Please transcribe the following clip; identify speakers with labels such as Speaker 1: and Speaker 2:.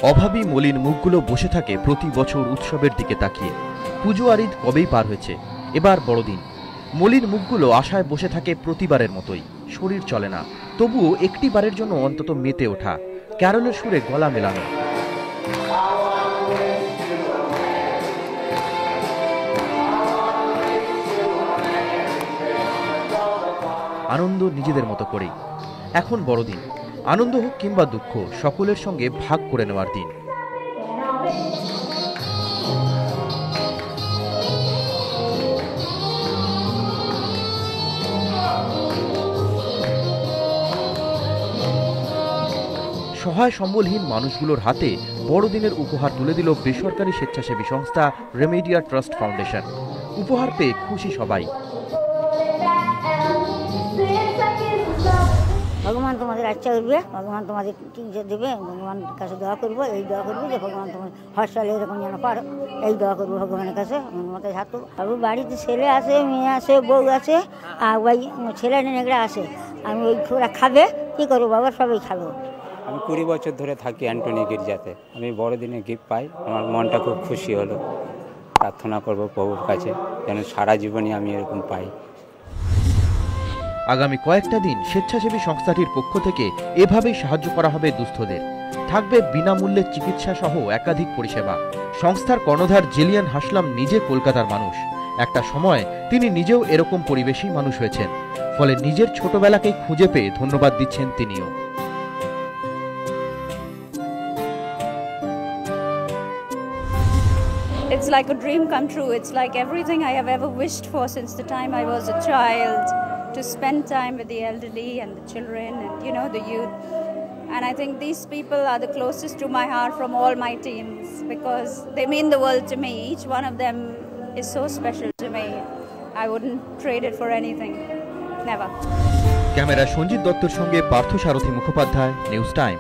Speaker 1: অভাবী মলিন মুখগুলো বসে থাকে প্রতি বছর উৎসবের দিকে তাকিয়ে। পুজো আর ঈদ কবেই পার হয়েছে, এবার বড়দিন। মলিন মুখগুলো আশায় বসে থাকে প্রতিবারের মতোই। শরীর চলে না, তবুও একটি বারের জন্য অন্তত মেতে ওঠা, ক্যারলের সুরে গলা মেলানো। আনন্দ নিজেদের মতো করেই। এখন বড়দিন, আনন্দ হোক কিংবা দুঃখ, সকলের সঙ্গে ভাগ করে নেওয়ার দিন। সহায় সম্বলহীন মানুষগুলোর হাতে বড়দিনের উপহার তুলে দিল বেসরকারি স্বেচ্ছাসেবী সংস্থা রেমেডিয়া ট্রাস্ট ফাউন্ডেশন। উপহার পেয়ে খুশি সবাই।
Speaker 2: ভগবান তোমাদের আচ্ছা করবে, ভগবান তোমাদের দেবে, ভগবান কাছে দোয়া করবো, এই দোয়া করবো যে ভগবান তোমার হর সালে এরকম যেন পারো, এই দোয়া করবো ভগবানের কাছে। মতো হাত বাবু বাড়িতে ছেলে আছে, মেয়ে আছে, বউ আছে, আর ওই ছেলে নেগড়া আছে। আমি ওই ওরা খাবে, কী করবো বাবা, সবাই খাবো।
Speaker 3: আমি 20 বছর ধরে থাকি অ্যান্টনি গির্জাতে। আমি বড়দিনে গিফট পাই, আমার মনটা খুব খুশি হলো। প্রার্থনা করব প্রভুর কাছে যেন সারা জীবনই আমি এরকম পাই।
Speaker 1: আগামী কয়েকটা দিন স্বেচ্ছাসেবী সংস্থাটির পক্ষ থেকে এভাবেই সাহায্য করা হবে দুস্থদের। থাকবে বিনামূল্যে চিকিৎসা সহ একাধিক পরিষেবা। সংস্থার কর্ণধার জেলিয়ান হাসলাম নিজে কলকাতার মানুষ। একটা সময় তিনি নিজেও এরকম পরিবেশেই মানুষ হয়েছেন, ফলে নিজের ছোটবেলাকেই খুঁজে পেয়ে ধন্যবাদ দিচ্ছেন তিনিও।
Speaker 4: It's like a dream come true. It's like everything I have ever wished for since the time I was a child, to spend time with the elderly and the children and, you know, the youth. And I think these people are the closest to my heart from all my teams because they mean the world to me. Each one of them is so special to me. I wouldn't trade it for anything. Never.
Speaker 1: Camera Sanjit দত্তর সঙ্গে পার্থ সারথী Mukhopadhyay, news time.